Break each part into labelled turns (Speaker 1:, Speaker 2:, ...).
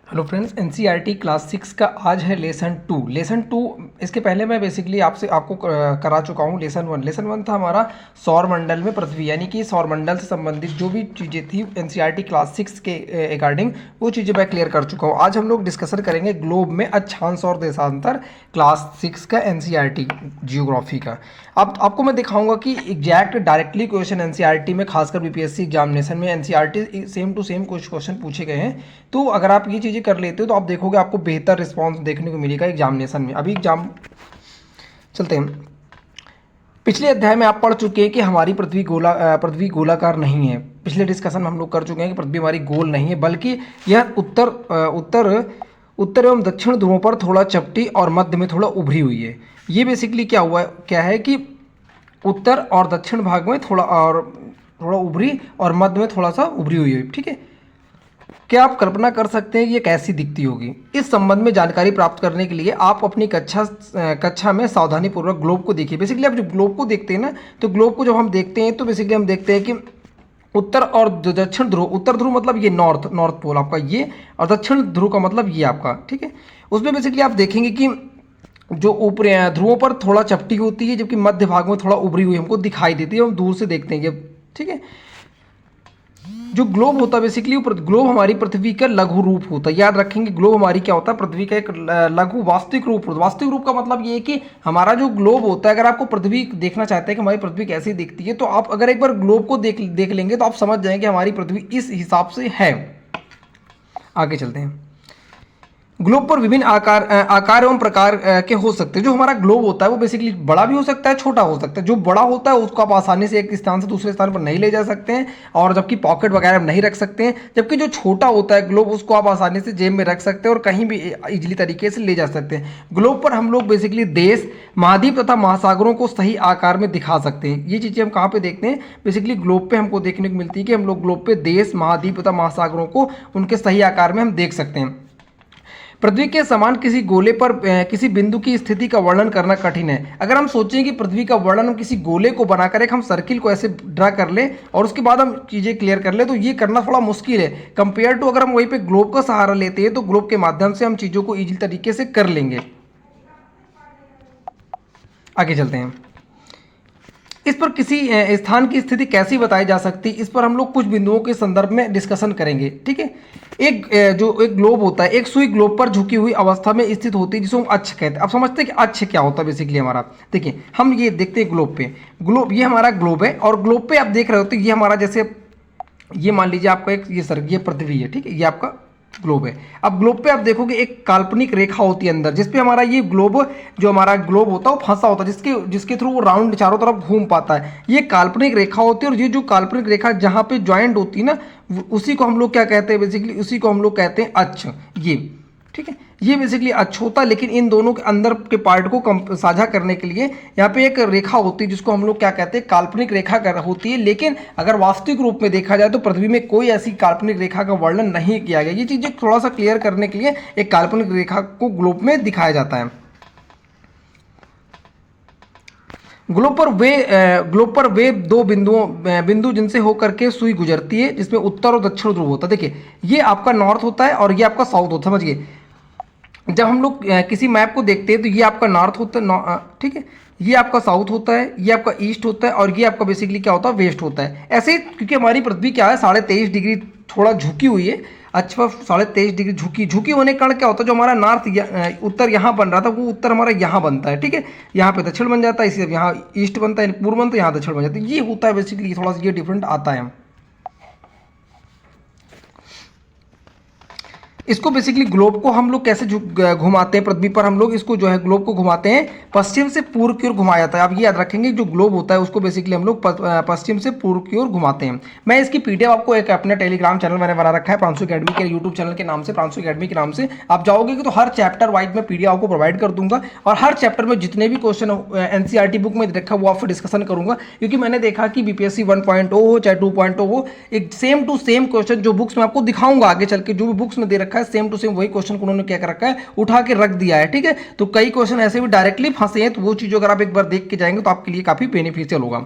Speaker 1: Hello friends, NCERT class 6 का आज है लेसन टू। इसके पहले मैं बेसिकली आपको करा चुका हूँ लेसन वन था हमारा सौर मंडल में पृथ्वी, यानी कि सौर मंडल से संबंधित जो भी चीज़ें थी एनसीईआरटी क्लास 6 के अकॉर्डिंग वो चीज़ें मैं क्लियर कर चुका हूँ। आज हम लोग डिस्कशन करेंगे ग्लोब में अक्षांश और देशांतर क्लास 6 का एनसीईआरटी जियोग्राफी का। अब आपको मैं दिखाऊंगा कि एग्जैक्ट डायरेक्टली क्वेश्चन एनसीईआरटी में, खासकर बीपीएससी एग्जामिनेशन में एनसीईआरटी सेम टू सेम कुछ क्वेश्चन पूछे गए हैं। तो अगर आप ये चीज़ें कर लेते हो तो आप देखोगे आपको बेहतर रिस्पांस देखने को मिलेगा एग्जामिनेशन में। अभी एग्जाम चलते हैं। पिछले अध्याय में आप पढ़ चुके हैं कि हमारी पृथ्वी गोलाकार नहीं है। पिछले डिस्कशन में हम लोग कर चुके हैं कि पृथ्वी हमारी गोल नहीं है, बल्कि यह उत्तर एवं दक्षिण ध्रुवों पर थोड़ा चपटी और मध्य में थोड़ा उभरी हुई है। ये बेसिकली क्या है कि उत्तर और दक्षिण भाग में थोड़ा उभरी और मध्य में थोड़ा सा उभरी हुई है। ठीक है, क्या आप कल्पना कर सकते हैं ये कैसी दिखती होगी? इस संबंध में जानकारी प्राप्त करने के लिए आप अपनी कक्षा में सावधानी पूर्वक ग्लोब को देखिए। बेसिकली आप जब ग्लोब को देखते हैं ना, तो ग्लोब को जब हम देखते हैं तो बेसिकली हम देखते हैं कि उत्तर और दक्षिण ध्रुव, उत्तर ध्रुव मतलब ये नॉर्थ पोल आपका ये, और दक्षिण ध्रुव का मतलब ये आपका। ठीक है, उसमें बेसिकली आप देखेंगे कि जो ऊपरी ध्रुवों पर थोड़ा चपटी होती है, जबकि मध्य भाग में थोड़ा उभरी हुई हमको दिखाई देती है, हम दूर से देखते हैं ये। ठीक है, जो ग्लोब होता है बेसिकली ग्लोब हमारी पृथ्वी का लघु रूप होता है। याद रखेंगे, ग्लोब हमारी क्या होता है? पृथ्वी का एक लघु वास्तविक रूप होता है। वास्तविक रूप का मतलब ये है कि हमारा जो ग्लोब होता है, अगर आपको पृथ्वी देखना चाहते हैं कि हमारी पृथ्वी कैसी दिखती है, तो आप अगर एक बार ग्लोब को देख लेंगे तो आप समझ जाएंगे हमारी पृथ्वी इस हिसाब से है। आगे चलते हैं। ग्लोब पर विभिन्न आकार एवं प्रकार के हो सकते हैं। जो हमारा ग्लोब होता है वो बेसिकली बड़ा भी हो सकता है, छोटा हो सकता है। जो बड़ा होता है उसको आप आसानी से एक स्थान से दूसरे स्थान पर नहीं ले जा सकते हैं, और जबकि पॉकेट वगैरह में नहीं रख सकते हैं। जबकि जो छोटा होता है ग्लोब, उसको आप आसानी से जेब में रख सकते हैं और कहीं भी इजीली तरीके से ले जा सकते हैं। ग्लोब पर हम लोग बेसिकली देश, महाद्वीप तथा महासागरों को सही आकार में दिखा सकते हैं। ये चीज़ें हम कहाँ पे देखते हैं? बेसिकली ग्लोब पे हमको देखने को मिलती है कि हम लोग ग्लोब पे देश, महाद्वीप तथा महासागरों को उनके सही आकार में हम देख सकते हैं। पृथ्वी के समान किसी गोले पर किसी बिंदु की स्थिति का वर्णन करना कठिन है। अगर हम सोचें कि पृथ्वी का वर्णन हम किसी गोले को बनाकर एक हम सर्किल को ऐसे ड्रा कर ले और उसके बाद हम चीज़ें क्लियर कर ले, तो ये करना थोड़ा मुश्किल है कंपेयर टू अगर हम वहीं पे ग्लोब का सहारा लेते हैं, तो ग्लोब के माध्यम से हम चीज़ों को ईजी तरीके से कर लेंगे। आगे चलते हैं। इस पर किसी स्थान की स्थिति कैसी बताई जा सकती है, इस पर हम लोग कुछ बिंदुओं के संदर्भ में डिस्कशन करेंगे। ठीक है, जो एक ग्लोब होता है, एक सुई ग्लोब पर झुकी हुई अवस्था में स्थित होती है, जिसको हम अक्ष कहते हैं। अब समझते हैं कि अक्ष क्या होता है बेसिकली हमारा। देखिए, हम ये देखते हैं ग्लोब पे, ये हमारा ग्लोब है, और ग्लोब पे आप देख रहे होते हैं ये हमारा, जैसे ये मान लीजिए आपका एक ये पृथ्वी है। ठीक है, ये आपका ग्लोब है। अब ग्लोब पे आप देखोगे एक काल्पनिक रेखा होती है अंदर, जिसपे हमारा ये ग्लोब, जो हमारा ग्लोब होता है वो फंसा होता है, जिसके थ्रू वो राउंड चारों तरफ घूम पाता है। ये काल्पनिक रेखा होती है, और ये जो काल्पनिक रेखा जहाँ पे ज्वाइंट होती है ना, उसी को हम लोग क्या कहते हैं? बेसिकली उसी को हम लोग कहते हैं अक्ष। ये ठीक है, ये बेसिकली अक्ष होता है। लेकिन इन दोनों के अंदर के पार्ट को साझा करने के लिए यहाँ पे एक रेखा होती है, जिसको हम लोग क्या कहते हैं? काल्पनिक रेखा होती है। लेकिन अगर वास्तविक रूप में देखा जाए तो पृथ्वी में कोई ऐसी काल्पनिक रेखा का वर्णन नहीं किया गया। ये चीज़ें थोड़ा सा क्लियर करने के लिए एक काल्पनिक रेखा को ग्लोब में दिखाया जाता है। ग्लोब पर वे दो बिंदु जिनसे होकर के सुई गुजरती है, जिसमें उत्तर और दक्षिण ध्रुव होता है। देखिए, ये आपका नॉर्थ होता है और ये आपका साउथ होता है। समझिए, जब हम लोग किसी मैप को देखते हैं तो ये आपका नॉर्थ होता है, ठीक है, ये आपका साउथ होता है, ये आपका ईस्ट होता है, और ये आपका बेसिकली क्या होता है? वेस्ट होता है। ऐसे ही क्योंकि हमारी पृथ्वी क्या है, 23.5 डिग्री थोड़ा झुकी हुई है। अच्छा, 23.5 डिग्री झुकी होने के कारण क्या होता है? जो हमारा उत्तर यहाँ बन रहा था, वो उत्तर हमारा यहाँ बनता है। ठीक है, यहाँ पे दक्षिण बन जाता है, इसलिए यहाँ ईस्ट बनता है, पूर्व बनता है, यहाँ दक्षिण बन जाता है। ये होता है बेसिकली, थोड़ा सा ये डिफरेंट आता है। इसको बेसिकली ग्लोब को हम लोग कैसे घुमाते हैं पृथ्वी पर? हम लोग इसको जो है ग्लोब को घुमाते हैं पश्चिम से पूर्व की ओर घुमाया जाता है। आप ये याद रखेंगे, जो ग्लोब होता है उसको बेसिकली हम लोग पश्चिम से पूर्व की ओर घुमाते हैं। मैं इसकी पीडीएफ आपको एक अपने टेलीग्राम चैनल मैंने बना रखा है, प्रांशु अकेडमी के यूट्यूब चैनल के नाम से, प्रांशु अकेडमी के नाम से। आप जाओगे कि तो हर चैप्टर वाइज में पीडीएफ आपको प्रोवाइड कर दूंगा, और हर चैप्टर में जितने भी क्वेश्चन एनसीईआरटी बुक में रखा वो आपसे डिस्कशन करूंगा। क्योंकि मैंने देखा कि बीपीएससी 1.0 हो चाहे 2.0 हो, एक सेम टू सेम क्वेश्चन जो बुक्स में आपको दिखाऊंगा आगे चल के, जो भी बुक्स में दे रखा है सेम टू सेम वही क्वेश्चन को उन्होंने क्या कर रखा है? उठा के रख दिया है। ठीक है, तो कई क्वेश्चन ऐसे भी डायरेक्टली फंसे हैं, तो वो चीज अगर आप एक बार देख के जाएंगे तो आपके लिए काफी बेनिफिशियल होगा।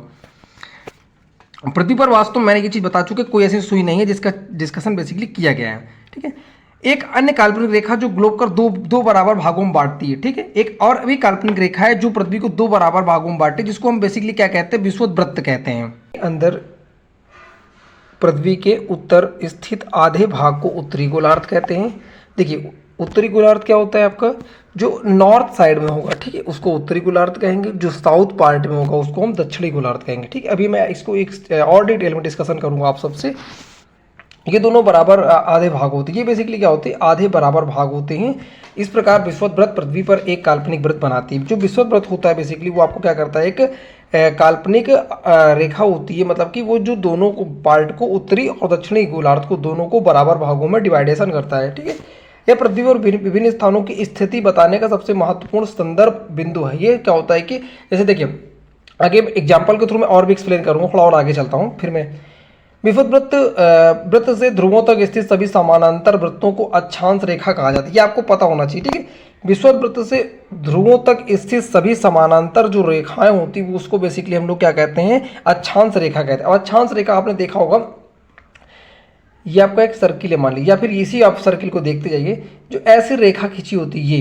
Speaker 1: पृथ्वी पर वास्तव में मैंने ये चीज बता चुके, कोई ऐसी सुई नहीं है जिसका डिस्कशन बेसिकली किया गया है। ठीक है, एक अन्य काल्पनिक रेखा जो ग्लोब का दो बराबर भागों में बांटती है, ठीक है। एक और भी काल्पनिक रेखा है जो पृथ्वी को दो बराबर भागों में बांटती है, जिसको हम बेसिकली क्या कहते हैं, विषुवत वृत्त कहते हैं। अंदर पृथ्वी के उत्तर स्थित आधे भाग को उत्तरी गोलार्ध कहते हैं। देखिए उत्तरी गोलार्ध क्या होता है आपका, जो नॉर्थ साइड में होगा, ठीक है, उसको उत्तरी गोलार्ध कहेंगे। जो साउथ पार्ट में होगा उसको हम दक्षिणी गोलार्ध कहेंगे, ठीक है। अभी मैं इसको एक और डिटेल में डिस्कशन करूंगा आप सबसे। ये दोनों बराबर आधे भाग होते हैं। ये बेसिकली क्या होते हैं, आधे बराबर भाग होते हैं। इस प्रकार विषुवत वृत्त पृथ्वी पर एक काल्पनिक वृत्त बनाती है। जो विषुवत वृत्त होता है बेसिकली वो आपको क्या करता है, एक काल्पनिक रेखा होती है, मतलब कि वो जो दोनों को पार्ट को उत्तरी और दक्षिणी गोलार्ध को दोनों को बराबर भागों में डिवाइडेशन करता है, ठीक है। यह पृथ्वी और विभिन्न स्थानों की स्थिति बताने का सबसे महत्वपूर्ण संदर्भ बिंदु है। ये क्या होता है कि जैसे देखिए आगे एग्जाम्पल के थ्रू मैं और भी एक्सप्लेन करूंगा, थोड़ा और आगे चलता हूँ फिर मैं। विषुवत वृत्त से ध्रुवों तक स्थित सभी समानांतर वृत्तों को अक्षांश रेखा कहा जाता है। ये आपको पता होना चाहिए, ठीक है। विषुवत वृत्त से ध्रुवों तक स्थित सभी समानांतर जो रेखाएं होती है उसको बेसिकली हम लोग क्या कहते हैं, अक्षांश रेखा कहते हैं। और अक्षांश रेखा आपने देखा होगा, ये आपका एक सर्किल है मान लीजिए, या फिर इसी आप सर्किल को देखते जाइए, जो ऐसी रेखा खींची होती है, ये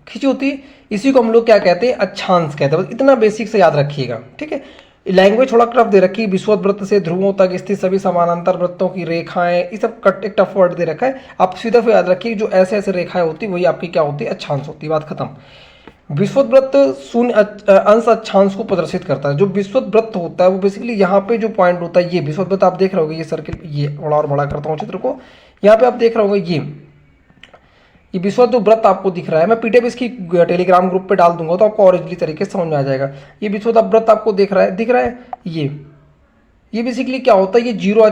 Speaker 1: खींची होती है, इसी को हम लोग क्या कहते हैं, अक्षांश कहते हैं। बस इतना बेसिक से याद रखिएगा, ठीक है। लैंग्वेज थोड़ा टफ दे रखी है, विषुवत वृत्त से ध्रुवों तक स्थित सभी समानांतर वृत्तों की रेखाएं, ये सब कट एक टफ वर्ड दे रखा है। आप सीधा फिर याद रखिए जो ऐसे ऐसे रेखाएं होती वही आपकी क्या होती है, अक्षांश होती है। बात खत्म। विषुवत वृत्त शून्य अंश अक्षांश को प्रदर्शित करता है। जो विषुवत वृत्त होता है वो बेसिकली यहाँ पे जो पॉइंट होता है, ये विषुवत वृत्त आप देख रहे होगे, ये सर्किल, ये थोड़ा और बड़ा करता हूँ चित्र को, यहाँ पे आप देख रहे होगे ये विषुवत जो वृत्त आपको दिख रहा है, मैं पीडीएफ इसकी टेलीग्राम ग्रुप पे डाल दूंगा तो आपको और इजीली तरीके से समझ में आ जाएगा। ये विषुवत वृत्त आपको दिख रहा है ये बेसिकली क्या होता है, ये जीरो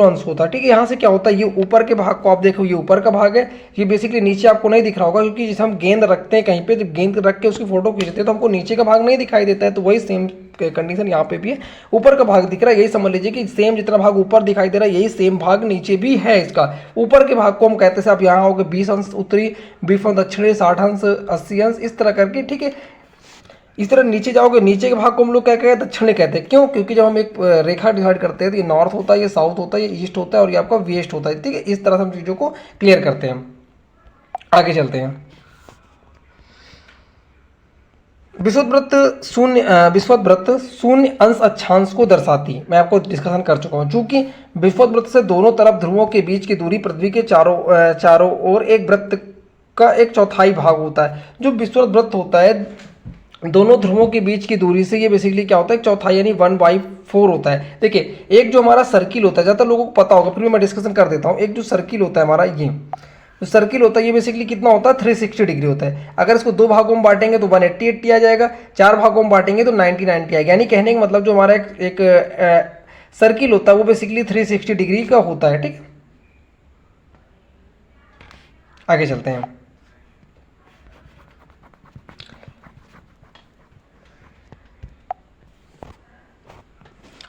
Speaker 1: अंश होता है, ठीक है। यहाँ से क्या होता है, ये ऊपर के भाग को आप देखो, ये ऊपर का भाग है, ये बेसिकली नीचे आपको नहीं दिख रहा होगा, क्योंकि जैसे हम गेंद रखते हैं कहीं पे, जब गेंद रख के उसकी फोटो खींचते हैं तो हमको नीचे का भाग नहीं दिखाई देता है। तो वही सेम कंडीशन यहाँ पे भी है, ऊपर का भाग दिख रहा है, यही समझ लीजिए कि सेम जितना भाग ऊपर दिखाई दे रहा है यही सेम भाग नीचे भी है इसका। ऊपर के भाग को हम कहते हैं, आप यहाँ होगे 20 अंश उत्तरी, 20 अंश दक्षिणी, 60 अंश, 80 अंश, इस तरह करके, ठीक है। इस तरह नीचे जाओगे, नीचे के भाग को हम लोग क्या कहते हैं, दक्षिणी कहते हैं। क्यों? क्योंकि जब हम एक रेखा डिवाइड करते हैं तो ये नॉर्थ होता है, ये साउथ होता है, ये ईस्ट होता है और ये आपका वेस्ट होता है, ठीक है। इस तरह से हम चीज़ों को क्लियर करते हैं। आगे चलते हैं। विषुवत वृत्त शून्य अंश अक्षांश को दर्शाती है। मैं आपको डिस्कशन कर चुका हूँ। चूंकि विषुवत वृत्त से दोनों तरफ ध्रुवों के बीच की दूरी पृथ्वी के चारों ओर एक वृत्त का 1/4 भाग होता है। जो विषुवत वृत्त होता है दोनों ध्रुवों के बीच की दूरी से ये बेसिकली क्या होता है, 1/4 यानी 1/4 होता है। देखिए एक जो हमारा सर्किल होता है, ज़्यादातर लोगों को पता होगा, फिर भी मैं डिस्कशन कर देता हूँ। एक जो सर्किल होता है हमारा, ये जो सर्किल होता है ये बेसिकली कितना होता है, 360 डिग्री होता है। अगर इसको दो भागों में बांटेंगे तो 180 आ जाएगा, चार भागों में बांटेंगे तो 90 आएगा। यानी कहने का मतलब जो हमारा एक सर्किल होता है वो बेसिकली 360 डिग्री का होता है, ठीक है। आगे चलते हैं।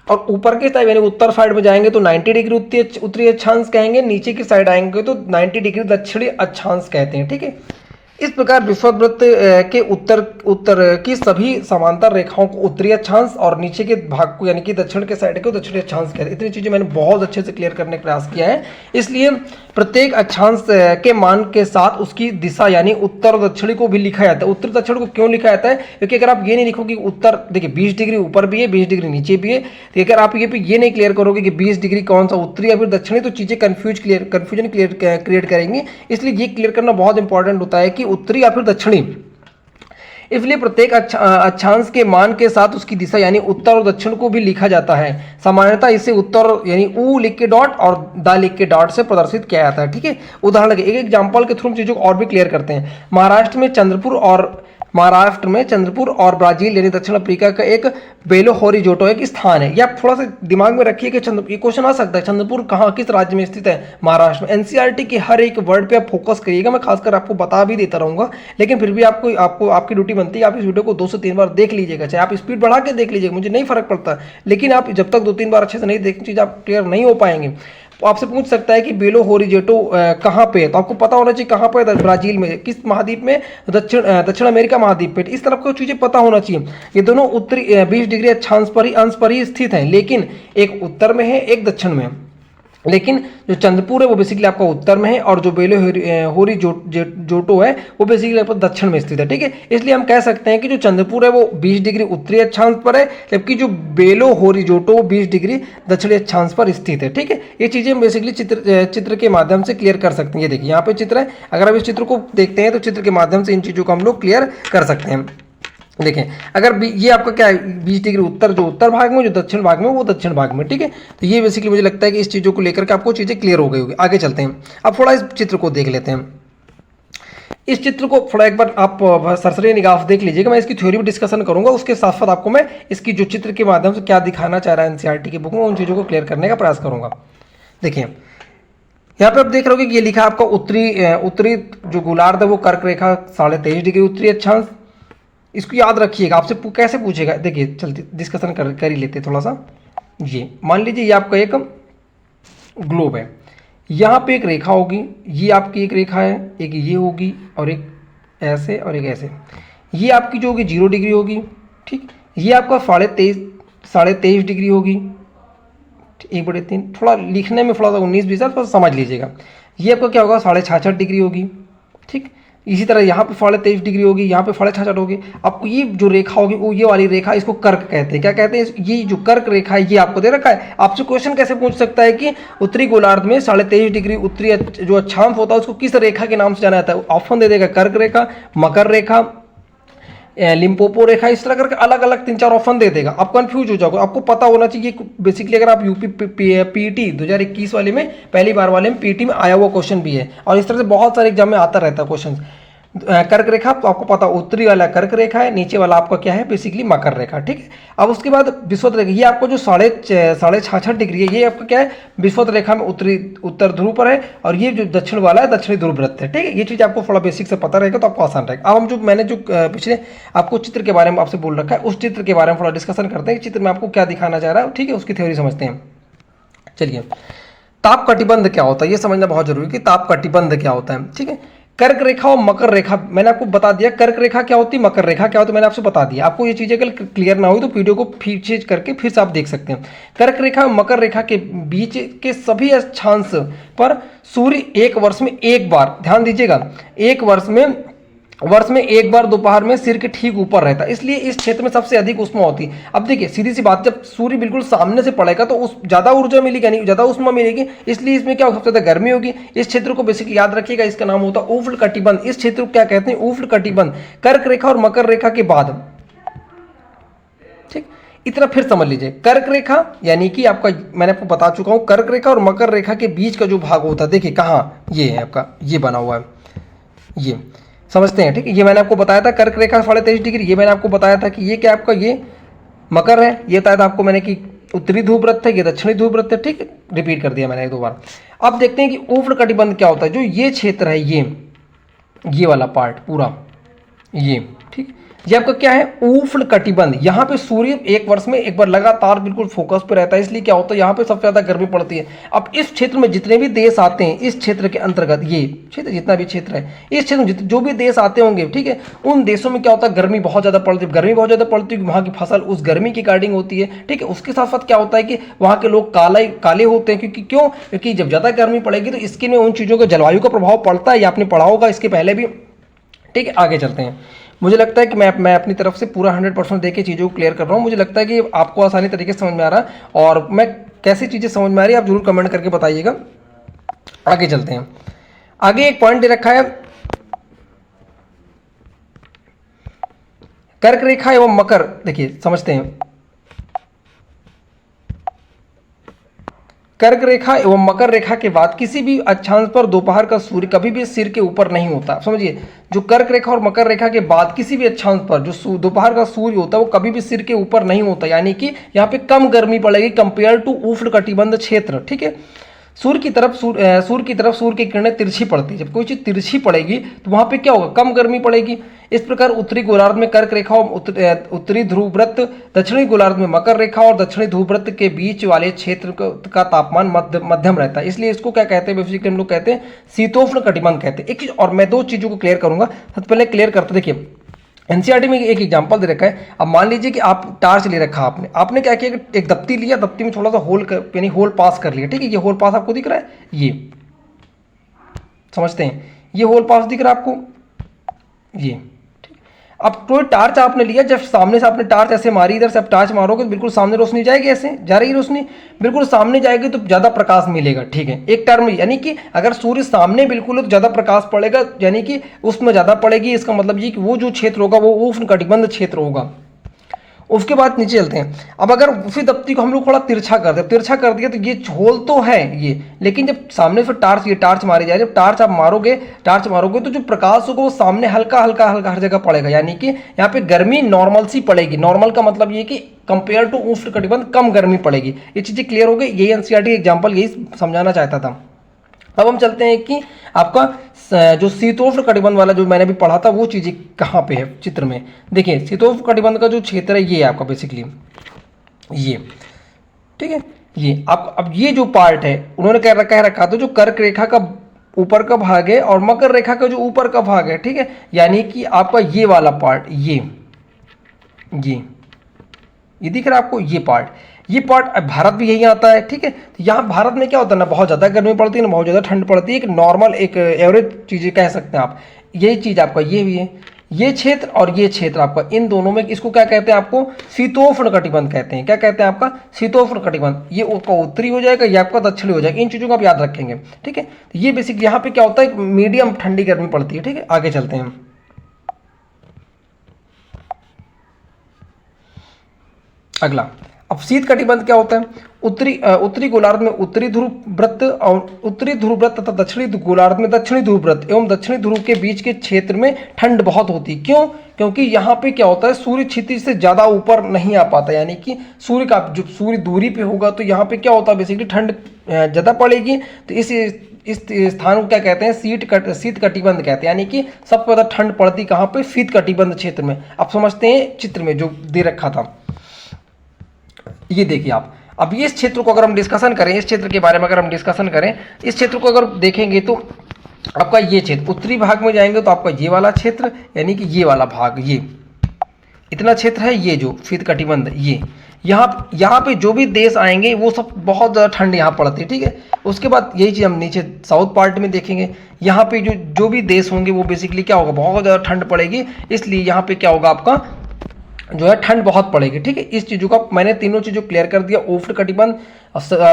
Speaker 1: और ऊपर की साइड यानी उत्तर साइड में जाएंगे तो 90 डिग्री उत्तरी अक्षांश कहेंगे, नीचे की साइड आएंगे तो 90 डिग्री दक्षिणी अक्षांश कहते हैं, ठीक है। इस प्रकार विषुवत वृत्त के उत्तर की सभी समांतर रेखाओं को उत्तरी अक्षांश और नीचे के भाग को यानी कि दक्षिण के साइड को दक्षिणी अक्षांश कहते हैं। इतनी चीजें मैंने बहुत अच्छे से क्लियर करने का प्रयास किया है। इसलिए प्रत्येक अक्षांश के मान के साथ उसकी दिशा यानी उत्तर और दक्षिणी को भी लिखा जाता है। उत्तर दक्षिण को क्यों लिखा जाता है, क्योंकि अगर आप ये नहीं लिखोगे उत्तर, देखिए 20 डिग्री ऊपर भी है, 20 डिग्री नीचे भी है, तो अगर आप ये नहीं क्लियर करोगे कि 20 डिग्री कौन सा उत्तरी या फिर दक्षिणी, तो चीजें कंफ्यूजन क्रिएट करेंगी। इसलिए ये क्लियर करना बहुत इंपॉर्टेंट होता है कि उत्तरी या फिर दक्षिणी। इसलिए प्रत्येक अक्षांश के मान के साथ उसकी दिशा यानी उत्तर और दक्षिण को भी लिखा जाता है। सामान्यतः इसे उत्तर यानी ऊ लिख के डॉट और दा लिख के डॉट से प्रदर्शित किया जाता है, ठीक है। उदाहरण के एक एग्जांपल के थ्रू चीजों को और भी क्लियर करते हैं। महाराष्ट्र में चंद्रपुर और ब्राजील यानी दक्षिण अफ्रीका का एक बेलो होरिजोटो एक स्थान है। ये आप थोड़ा सा दिमाग में रखिए कि ये क्वेश्चन आ सकता है, चंद्रपुर कहाँ किस राज्य में स्थित है, महाराष्ट्र में। एनसीईआरटी के हर एक वर्ड पे आप फोकस करिएगा, मैं खासकर आपको बता भी देता रहूंगा, लेकिन फिर भी आपको आपकी ड्यूटी बनती है आप इस वीडियो को 2 से 3 बार देख लीजिएगा, चाहे आप स्पीड बढ़ा के देख लीजिएगा, मुझे नहीं फर्क पड़ता। लेकिन आप जब तक 2-3 बार अच्छे से नहीं देखें चीज आप क्लियर नहीं हो पाएंगे। तो आपसे पूछ सकता है कि बेलो होरिजेटो कहाँ पे है, तो आपको पता होना चाहिए कहाँ पे है, ब्राजील में, किस महाद्वीप में, दक्षिण अमेरिका महाद्वीप पे। इस तरफ को चीजें पता होना चाहिए। ये दोनों उत्तरी 20 डिग्री अक्षांश पर ही अंश पर ही स्थित हैं, लेकिन एक उत्तर में है एक दक्षिण में। लेकिन जो चंद्रपुर है वो बेसिकली आपका उत्तर में है और जो बेलो होरी जोटो है वो बेसिकली आपका दक्षिण में स्थित है। ठीक है, इसलिए हम कह सकते हैं कि जो चंद्रपुर है वो 20 डिग्री उत्तरी अक्षांश पर है, जबकि जो बेलो होरी जोटो वो 20 डिग्री दक्षिणी अक्षांश पर स्थित है। ठीक है, ये चीज़ें हम बेसिकली चित्र के माध्यम से क्लियर कर सकते हैं। ये देखिए यहाँ पे चित्र है, अगर आप इस चित्र को देखते हैं तो चित्र के माध्यम से इन चीज़ों को हम लोग क्लियर कर सकते हैं। देखें, अगर ये आपका क्या है 20 डिग्री उत्तर, जो उत्तर भाग में, जो दक्षिण भाग में वो दक्षिण भाग में। ठीक है, तो ये बेसिकली मुझे लगता है कि इस चीज़ों को लेकर के आपको चीज़ें क्लियर हो गई होगी। आगे चलते हैं, अब थोड़ा इस चित्र को देख लेते हैं। इस चित्र को थोड़ा एक बार आप सरसरी निगाह देख लीजिएगा। मैं इसकी थ्योरी भी डिस्कशन करूंगा, उसके साथ साथ आपको मैं इसकी जो चित्र के माध्यम से क्या दिखाना चाह रहा है एनसीईआरटी की बुक में, उन चीज़ों को क्लियर करने का प्रयास करूंगा। देखिए यहाँ पे आप देख रहे हो कि ये लिखा आपका उत्तरी जो गोलार्ध है वो कर्क रेखा 23.5 डिग्री उत्तरी अक्षांश। इसको याद रखिएगा, आपसे कैसे पूछेगा, देखिए चलते डिस्कशन कर ही लेते थोड़ा सा। ये मान लीजिए ये आपका एक ग्लोब है, यहाँ पे एक रेखा होगी, ये आपकी एक रेखा है, एक ये होगी और एक ऐसे और एक ऐसे। ये आपकी जो होगी 0 डिग्री होगी। ठीक, ये आपका 23.5 डिग्री होगी। 1/3, थोड़ा लिखने में थोड़ा सा 19-20 थोड़ा समझ लीजिएगा। ये आपका क्या होगा 66.5 डिग्री होगी। ठीक, इसी तरह यहाँ पे 23.5 डिग्री होगी, यहाँ पे 66.5 होगी। आपको ये जो रेखा होगी वो ये वाली रेखा, इसको कर्क कहते हैं। क्या कहते हैं, ये जो कर्क रेखा है ये आपको दे रखा है। आपसे क्वेश्चन कैसे पूछ सकता है कि उत्तरी गोलार्ध में 23.5 डिग्री उत्तरी जो अक्षांश होता है उसको किस रेखा के नाम से जाना जाता है। ऑप्शन दे देगा कर्क रेखा, मकर रेखा, लिम्पोपो रेखा, इस तरह करके अलग अलग 3-4 ऑप्शन दे देगा। आप कंफ्यूज हो जाओगे, आपको पता होना चाहिए। बेसिकली अगर आप यूपी पीटी 2021 वाले में, पहली बार वाले में पीटी में आया हुआ क्वेश्चन भी है, और इस तरह से बहुत सारे एग्जाम में आता रहता है क्वेश्चन। कर्क रेखा तो आपको पता, उत्तरी वाला कर्क रेखा है, नीचे वाला आपका क्या है बेसिकली मकर रेखा। ठीक है, अब उसके बाद विषुवत रेखा, ये आपको जो 66.5 डिग्री है ये आपका क्या है विषुवत रेखा में उत्तर ध्रुव पर है, और ये जो दक्षिण वाला है दक्षिणी ध्रुव वृत्त है। ठीक है, ये चीज़ आपको थोड़ा बेसिक से पता रहेगा तो आपको आसान रहेगा। अब हम जो मैंने जो पिछले आपको चित्र के बारे में आपसे बोल रखा है उस चित्र के बारे में थोड़ा डिस्कशन करते हैं। चित्र में आपको क्या दिखाना चाह रहा है, ठीक है, उसकी थ्योरी समझते हैं। चलिए, ताप कटिबंध क्या होता है ये समझना बहुत जरूरी है कि ताप कटिबंध क्या होता है। ठीक है, कर्क रेखा और मकर रेखा मैंने आपको बता दिया, कर्क रेखा क्या होती है, मकर रेखा क्या होती है मैंने आपसे बता दिया। आपको ये चीज़ें अगर क्लियर ना हुई तो वीडियो को फिर चेंज करके फिर से आप देख सकते हैं। कर्क रेखा और मकर रेखा के बीच के सभी अक्षांश पर सूर्य एक वर्ष में एक बार, ध्यान दीजिएगा, एक वर्ष में एक बार दोपहर में सिर के ठीक ऊपर रहता है, इसलिए इस क्षेत्र में सबसे अधिक उष्मा होती है। अब देखिए सीधी सी बात, जब सूर्य बिल्कुल सामने से पड़ेगा तो उस ज़्यादा ऊर्जा मिलेगी, यानी ज़्यादा उष्मा मिलेगी, इसलिए इसमें क्या सबसे ज़्यादा गर्मी होगी। इस क्षेत्र को बेसिकली याद रखिएगा, इसका नाम होता है उष्ण कटिबंध। इस क्षेत्र को क्या कहते हैं, उष्ण कटिबंध, कर्क रेखा और मकर रेखा के बाद। ठीक, इतना फिर समझ लीजिए, कर्क रेखा यानी कि आपका मैंने आपको बता चुका हूँ, कर्क रेखा और मकर रेखा के बीच का जो भाग होता है, देखिए कहाँ ये है आपका, ये बना हुआ है, ये समझते हैं। ठीक है, ये मैंने आपको बताया था कर्क रेखा 23.5 डिग्री, ये मैंने आपको बताया था कि ये क्या आपका ये मकर है, ये बताया था आपको मैंने कि उत्तरी ध्रुव वृत्त है, ये दक्षिणी ध्रुव वृत्त है। ठीक है, रिपीट कर दिया मैंने 1-2 बार। अब देखते हैं कि उष्ण कटिबंध क्या होता है। जो ये क्षेत्र है, ये वाला पार्ट पूरा ये, ठीक, ये आपका क्या है उष्ण कटिबंध। यहाँ पे सूर्य एक वर्ष में एक बार लगातार बिल्कुल फोकस पे रहता है, इसलिए क्या होता है यहाँ पे सबसे ज्यादा गर्मी पड़ती है। अब इस क्षेत्र में जितने भी देश आते हैं, इस क्षेत्र के अंतर्गत ये क्षेत्र जितना भी क्षेत्र है, इस क्षेत्र में जो भी देश आते होंगे, ठीक है, उन देशों में क्या होता है गर्मी बहुत ज्यादा पड़ती है। गर्मी बहुत ज्यादा पड़ती है, वहाँ की फसल उस गर्मी के अकॉर्डिंग होती है। ठीक है, उसके साथ साथ क्या होता है कि वहाँ के लोग काले होते हैं, क्योंकि जब ज्यादा गर्मी पड़ेगी तो स्किन में उन चीजों का जलवायु का प्रभाव पड़ता है, ये आपने पढ़ा होगा इसके पहले भी। ठीक है, आगे चलते हैं। मुझे लगता है कि मैं अपनी तरफ से पूरा 100% देके चीज़ों को क्लियर कर रहा हूँ। मुझे लगता है कि आपको आसानी तरीके से समझ में आ रहा है, और मैं कैसी चीज़ें समझ में आ रही है आप जरूर कमेंट करके बताइएगा। आगे चलते हैं। आगे एक पॉइंट दे रखा है, कर्क रेखा एवं मकर, देखिए समझते हैं। कर्क रेखा एवं मकर रेखा के बाद किसी भी अक्षांश पर दोपहर का सूर्य कभी भी सिर के ऊपर नहीं होता। समझिए, जो कर्क रेखा और मकर रेखा के बाद किसी भी अक्षांश पर जो दोपहर का सूर्य होता है वो कभी भी सिर के ऊपर नहीं होता, यानी कि यहाँ पे कम गर्मी पड़ेगी कंपेयर टू उष्ण कटिबंध क्षेत्र। ठीक है, सूर्य की तरफ सूर्य की किरणें तिरछी पड़ती है। जब कोई चीज तिरछी पड़ेगी तो वहां पे क्या होगा, कम गर्मी पड़ेगी। इस प्रकार उत्तरी गोलार्ध में कर्क रेखा और उत्तरी ध्रुव वृत्त, दक्षिणी गोलार्ध में मकर रेखा और दक्षिणी ध्रुव वृत्त के बीच वाले क्षेत्र का तापमान मध्यम रहता है, इसलिए इसको क्या कहते हैं बेसिकली हम लोग कहते हैं शीतोष्ण कटिबंध कहते हैं। एक चीज और मैं 2 चीजों को क्लियर करूंगा। सबसे पहले क्लियर करते, देखिए एनसीईआरटी में एक एग्जांपल दे रखा है। अब मान लीजिए कि आप टार्च ले रखा आपने क्या किया, एक दप्ती लिया, दप्ती में थोड़ा सा होल यानी होल पास कर लिया, ठीक है। ये होल पास आपको दिख रहा है, ये समझते हैं, ये होल पास दिख रहा है आपको, ये ठीक। अब कोई टार्च आपने लिया, जब सामने से आपने टार्च ऐसे मारी, इधर से आप टार्च मारोगे तो बिल्कुल सामने रोशनी जाएगी, ऐसे जा रही है रोशनी, बिल्कुल सामने जाएगी तो ज़्यादा प्रकाश मिलेगा, ठीक है। एक टर्म यानी कि अगर सूर्य सामने बिल्कुल है तो ज़्यादा प्रकाश पड़ेगा, यानी कि उसमें ज़्यादा पड़ेगी। इसका मतलब ये कि वो जो क्षेत्र होगा वो उष्णकटिबंध क्षेत्र होगा। उसके बाद नीचे चलते हैं। अब अगर उसी दप्ती को हम लोग थोड़ा तिरछा कर दे, तिरछा कर दिया तो ये होल तो है ये, लेकिन जब सामने से टार्च, ये टार्च मारी जाए, जब टार्च आप मारोगे, टार्च मारोगे तो जो प्रकाश होगा वो सामने हल्का हल्का हल्का हर जगह पड़ेगा, यानी कि यहाँ पे गर्मी नॉर्मल सी पड़ेगी। नॉर्मल का मतलब ये कि कंपेयर टू उष्णकटिबंध कम गर्मी पड़ेगी। ये चीज़ें क्लियर हो गई। यही एनसीईआरटी एग्जाम्पल यही समझाना चाहता था। अब हम चलते हैं कि आपका जो शीतोष्ण कटिबंध वाला जो मैंने भी पढ़ा था वो चीज़ें कहाँ पे है चित्र में। देखिए शीतोष्ण कटिबंध का जो क्षेत्र है ये है आपका बेसिकली ये, ठीक है। ये आप अब ये जो पार्ट है उन्होंने कह रखा तो जो कर्क रेखा का ऊपर का भाग है और मकर रेखा का जो ऊपर का भाग है, ठीक है, यानी कि आपका ये वाला पार्ट, ये दिख रहा है आपको, ये पार्ट भारत भी यही आता है, ठीक है। तो यहाँ भारत में क्या होता है ना, बहुत ज़्यादा गर्मी पड़ती है ना बहुत ज़्यादा ठंड पड़ती है, एक नॉर्मल एक एवरेज चीज़ें कह सकते हैं आप। यही चीज़ आपका ये भी है, ये क्षेत्र और ये क्षेत्र आपका, इन दोनों में इसको क्या कहते हैं, आपको शीतोष्ण कटिबंध कहते हैं। क्या कहते हैं आपका, शीतोष्ण कटिबंध। ये आपका उत्तरी हो जाएगा, ये आपका दक्षिणी हो जाएगा। इन चीज़ों को आप याद रखेंगे, ठीक है। तो ये बेसिक यहाँ पे क्या होता है, मीडियम ठंडी गर्मी पड़ती है, ठीक है। आगे चलते हैं। अगला, अब शीत कटिबंध क्या होता है, उत्तरी गोलार्ध में उत्तरी ध्रुव वृत्त और उत्तरी ध्रुव वृत्त तथा दक्षिणी गोलार्ध में दक्षिणी ध्रुव वृत्त एवं दक्षिणी ध्रुव के बीच के क्षेत्र में ठंड बहुत होती है। क्यों, क्योंकि यहाँ पे क्या होता है, सूर्य क्षितिज से ज़्यादा ऊपर नहीं आ पाता, यानी कि सूर्य का जो सूर्य दूरी पे होगा तो यहाँ पे क्या होता है बेसिकली ठंड ज़्यादा पड़ेगी। तो इस स्थान को क्या कहते हैं, शीत कटिबंध कहते हैं, यानी कि सबसे ज़्यादा ठंड पड़ती कहाँ पे, शीत कटिबंध क्षेत्र में। आप समझते हैं चित्र में जो दे रखा था, ये देखिए आप। अब ये इस क्षेत्र को अगर हम डिस्कशन करें, इस क्षेत्र के बारे में अगर हम डिस्कशन करें, इस क्षेत्र को अगर देखेंगे तो आपका ये क्षेत्र उत्तरी भाग में जाएंगे तो आपका ये वाला क्षेत्र, यानी कि ये वाला भाग, ये इतना क्षेत्र है, ये जो शीत कटिबंध, ये यहाँ पे जो भी देश आएंगे वो सब बहुत ज़्यादा ठंड यहाँ पड़ती है, ठीक है। उसके बाद यही चीज़ हम नीचे साउथ पार्ट में देखेंगे, यहाँ पे जो भी देश होंगे वो बेसिकली क्या होगा, बहुत ज़्यादा ठंड पड़ेगी, इसलिए यहाँ पे क्या होगा आपका जो है ठंड बहुत पड़ेगी, ठीक है। इस चीज़ों का मैंने तीनों चीज़ों क्लियर कर दिया, उष्ण कटिबंध,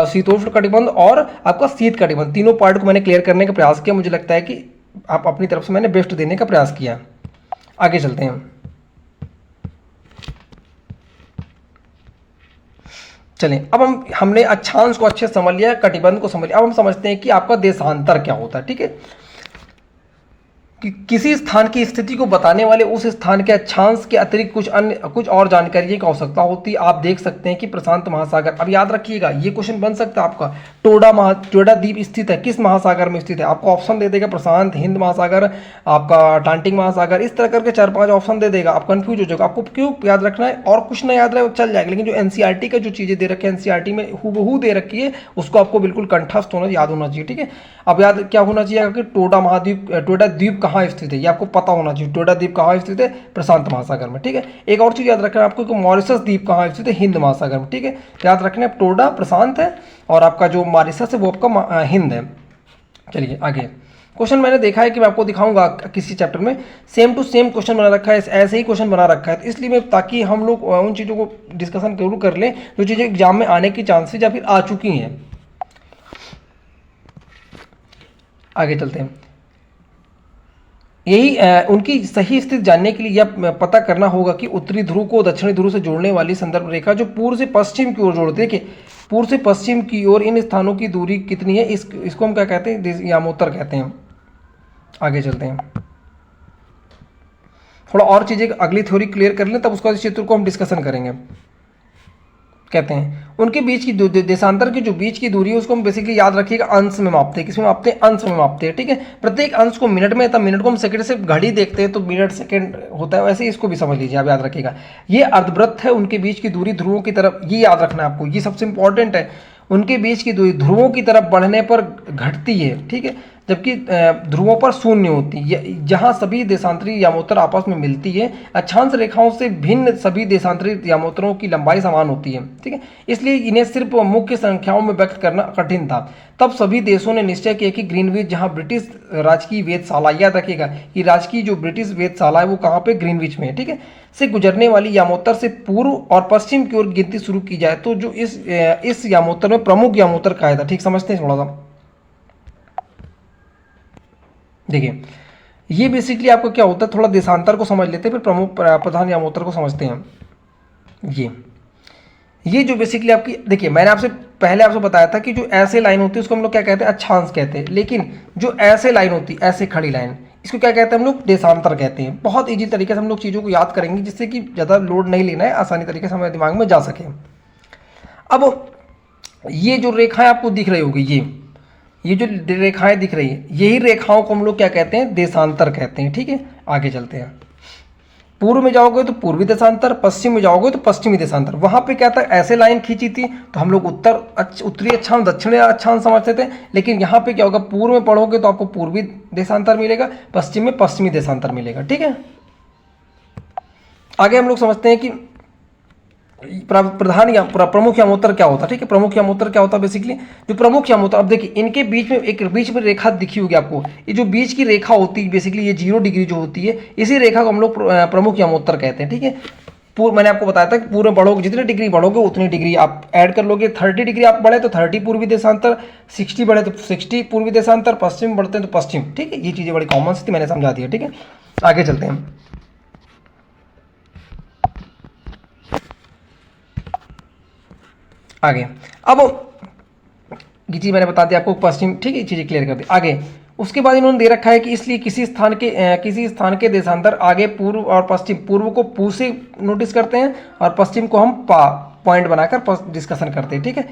Speaker 1: शीतोष्ण कटिबंध और आपका शीत कटिबंध, तीनों पार्ट को मैंने क्लियर करने का प्रयास किया। मुझे लगता है कि आप अपनी तरफ से मैंने बेस्ट देने का प्रयास किया। आगे चलते हैं। चलें, अब हमने अक्षांश को अच्छे से समझ लिया, कटिबंध को समझ लिया। अब हम समझते हैं कि आपका देशांतर क्या होता है, ठीक है। कि किसी स्थान की स्थिति को बताने वाले उस स्थान के अक्षांश के अतिरिक्त कुछ और जानकारी की आवश्यकता होती है। आप देख सकते हैं कि प्रशांत महासागर, अब याद रखिएगा ये क्वेश्चन बन सकता है आपका, टोडा द्वीप स्थित है किस महासागर में स्थित है, आपको ऑप्शन दे देगा प्रशांत, हिंद महासागर, आपका अटलांटिक महासागर, इस तरह करके 4-5 ऑप्शन दे देगा, आप कंफ्यूज हो जाएगा। आपको क्यों याद रखना है, और कुछ ना याद रहे चल जाएगा, लेकिन जो एनसीईआरटी का जो चीज़ें दे रखी है, एनसीईआरटी में हूबहू दे रखी है, उसको आपको बिल्कुल कंठस्थ होना, याद होना चाहिए, ठीक है। अब याद क्या होना चाहिए कि टोडा द्वीप कहाँ स्थित है, ये आपको पता होना चाहिए। टोडा द्वीप कहाँ स्थित है, प्रशांत महासागर में, ठीक है। एक और चीज़ याद रखना है आपको कि मॉरिशस द्वीप कहाँ स्थित है, हिंद महासागर में, ठीक है। याद रखना है टोडा प्रशांत है और आपका जो मॉरिशस है वो आपका हिंद है। चलिए आगे, क्वेश्चन मैंने देखा है कि मैं आपको दिखाऊंगा किसी चैप्टर में सेम टू सेम क्वेश्चन बना रखा है, ऐसे ही क्वेश्चन बना रखा है, तो इसलिए मैं ताकि हम लोग उन चीज़ों को डिस्कशन जरूर कर लें जो चीज़ें एग्जाम में आने की चांसेस या फिर आ चुकी हैं। आगे चलते हैं। यही उनकी सही स्थिति जानने के लिए यह पता करना होगा कि उत्तरी ध्रुव को दक्षिणी ध्रुव से जोड़ने वाली संदर्भ रेखा जो पूर्व से पश्चिम की ओर जोड़ती है, कि पूर्व से पश्चिम की ओर इन स्थानों की दूरी कितनी है, इसको हम क्या कहते हैं, यामोत्तर कहते हैं। आगे चलते हैं, थोड़ा और चीज़ें अगली थ्योरी क्लियर कर लें तब उसका इस चित्र को हम डिस्कशन करेंगे। कहते हैं उनके बीच की देशांतर की जो बीच की दूरी है उसको हम बेसिकली याद रखिएगा अंश में मापते हैं, किसमें मापते हैं, अंश में मापते हैं, ठीक है। प्रत्येक अंश को मिनट में, तब मिनट को हम सेकंड से घड़ी देखते हैं तो मिनट सेकंड होता है, वैसे ही इसको भी समझ लीजिए, आप याद रखिएगा। ये अर्धवृत्त है, उनके बीच की दूरी ध्रुवों की तरफ, ये याद रखना है आपको, ये सबसे इंपॉर्टेंट है। उनके बीच की दूरी ध्रुवों की तरफ बढ़ने पर घटती है, ठीक है। जबकि ध्रुवों पर शून्य होती है। जहाँ सभी देशांतरी यामोत्तर आपस में मिलती है, अक्षांश रेखाओं से भिन्न सभी देशांतरी यामोत्तरों की लंबाई समान होती है, ठीक है। इसलिए इन्हें सिर्फ मुख्य संख्याओं में व्यक्त करना कठिन था। तब सभी देशों ने निश्चय किया कि ग्रीनविच, जहाँ ब्रिटिश राजकीय वेधशाला, याद रखिएगा कि राजकीय जो ब्रिटिश वेधशाला है वो कहाँ पे, ग्रीनविच में है, ठीक है, से गुजरने वाली यामोत्तर से पूर्व और पश्चिम की ओर गिनती शुरू की जाए। तो जो इस यामोत्तर में प्रमुख यामोत्तर कहा था, ठीक समझते हैं थोड़ा सा। देखिए ये बेसिकली आपको क्या होता है, थोड़ा देशांतर को समझ लेते हैं, फिर प्रमुख प्रधान यामोत्तर को समझते हैं। ये जो बेसिकली आपकी, देखिए मैंने आपसे पहले आपसे बताया था कि जो ऐसे लाइन होती है उसको हम लोग क्या कहते हैं, अक्षांश कहते हैं। लेकिन जो ऐसे लाइन होती है, ऐसे खड़ी लाइन, इसको क्या कहते हैं हम लोग, देशांतर कहते हैं। बहुत ईजी तरीके से हम लोग चीज़ों को याद करेंगे, जिससे कि ज़्यादा लोड नहीं लेना है, आसानी तरीके से हमारे दिमाग में जा सके। अब ये जो रेखाएं आपको दिख रही होगी, ये जो रेखाएं दिख रही है, यही रेखाओं को हम लोग क्या कहते हैं, देशांतर कहते हैं, ठीक है। आगे चलते हैं। पूर्व में जाओगे तो पूर्वी देशांतर, पश्चिम में जाओगे तो पश्चिमी देशांतर। वहां पे क्या था, ऐसे लाइन खींची थी तो हम लोग उत्तरी अक्षांश, दक्षिणी अक्षांश समझते थे। लेकिन यहाँ पे क्या होगा, पूर्व में पढ़ोगे तो आपको पूर्वी देशांतर मिलेगा, पश्चिम में पश्चिमी देशांतर मिलेगा, ठीक है। आगे हम लोग समझते हैं कि प्रधान या प्रमुख यामोत्तर क्या होता है, ठीक है। प्रमुख यामोत्तर क्या होता है, बेसिकली जो प्रमुख यामोत्तर, अब देखिए इनके बीच में एक बीच में रेखा दिखी होगी आपको, ये जो बीच की रेखा होती है बेसिकली ये 0 डिग्री जो होती है, इसी रेखा को हम लोग प्रमुख यामोत्तर कहते हैं, ठीक है। मैंने आपको बताया था कि पूरे बढ़ोगे, जितने डिग्री बढ़ोगे उतनी डिग्री आप ऐड कर लोगे। 30 डिग्री आप बढ़े तो 30 पूर्वी देशांतर, 60 बढ़े तो 60 पूर्वी देशांतर, पश्चिम बढ़ते हैं तो पश्चिम, ठीक है। ये चीज़ें बड़ी कॉमन सी थी, मैंने समझा दिया, ठीक है। आगे चलते हैं। आगे अब ये चीज़ मैंने बता दी आपको, पश्चिम, ठीक है, चीज़ें क्लियर कर दी। आगे उसके बाद इन्होंने दे रखा है कि इसलिए किसी स्थान के देशांतर आगे पूर्व और पश्चिम, पूर्व को पू से नोटिस करते हैं और पश्चिम को हम पॉइंट बनाकर डिस्कशन करते हैं, ठीक है।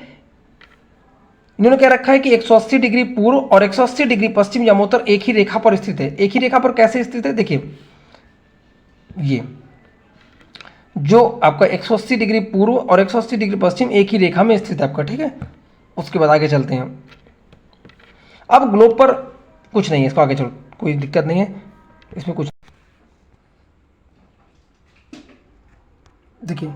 Speaker 1: इन्होंने क्या रखा है कि 180 डिग्री पूर्व और 180 डिग्री पश्चिम यामोत्तर एक ही रेखा पर स्थित है। एक ही रेखा पर कैसे स्थित है, देखिए ये जो आपका 180 डिग्री पूर्व और 180 डिग्री पश्चिम एक ही रेखा में स्थित है आपका, ठीक है। उसके बाद आगे चलते हैं। अब ग्लोब पर कुछ नहीं है, इसको आगे चलो, कोई दिक्कत नहीं है इसमें कुछ। देखिए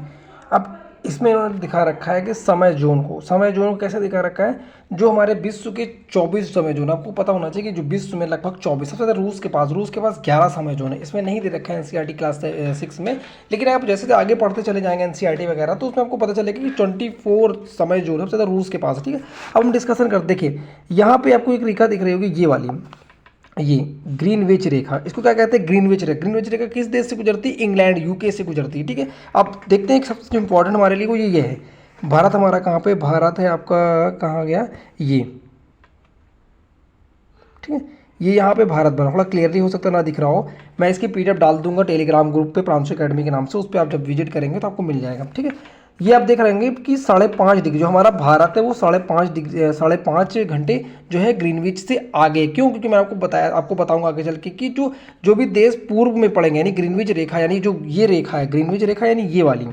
Speaker 1: अब इसमें इन्होंने दिखा रखा है कि समय जोन को कैसे दिखा रखा है, जो हमारे विश्व के 24 समय जोन, आपको पता होना चाहिए कि जो विश्व में लगभग 24, सबसे ज़्यादा रूस के पास 11 समय जोन है। इसमें नहीं दे रखा है एनसीईआरटी क्लास 6 में, लेकिन आप जैसे आगे पढ़ते चले जाएंगे एनसीईआरटी वगैरह, तो उसमें आपको पता चलेगा कि 24 समय जोन सबसे ज़्यादा रूस के पास है, ठीक है। अब हम डिस्कशन करते, देखिए यहाँ पे आपको एक रेखा दिख रही होगी, ये वाली, ये ग्रीनविच रेखा, इसको क्या कहते हैं, ग्रीनविच रेखा। ग्रीनविच रेखा किस देश से गुजरती है, इंग्लैंड, यूके से गुजरती है, ठीक है। अब देखते हैं सबसे जो इंपॉर्टेंट हमारे लिए वो ये है, भारत हमारा कहाँ पे, भारत है आपका कहाँ गया, ये, ठीक है। ये यहाँ पे भारत बना, थोड़ा क्लियरली हो सकता है ना दिख रहा हो, मैं इसकी पीडीएफ डाल दूंगा टेलीग्राम ग्रुप पे प्रांशु अकेडमी के नाम से, उस पर आप जब विजिट करेंगे तो आपको मिल जाएगा, ठीक है। ये आप देख रहे होंगे कि 5.5 डिग्री जो हमारा भारत है वो 5.5 डिग्री 5.5 घंटे जो है ग्रीनविच से आगे। क्यों, क्योंकि मैं आपको बताऊंगा आगे चल के कि जो भी देश पूर्व में पड़ेंगे, यानी ग्रीनविच रेखा, यानी जो ये रेखा है ग्रीनविच रेखा, यानी ये वाली,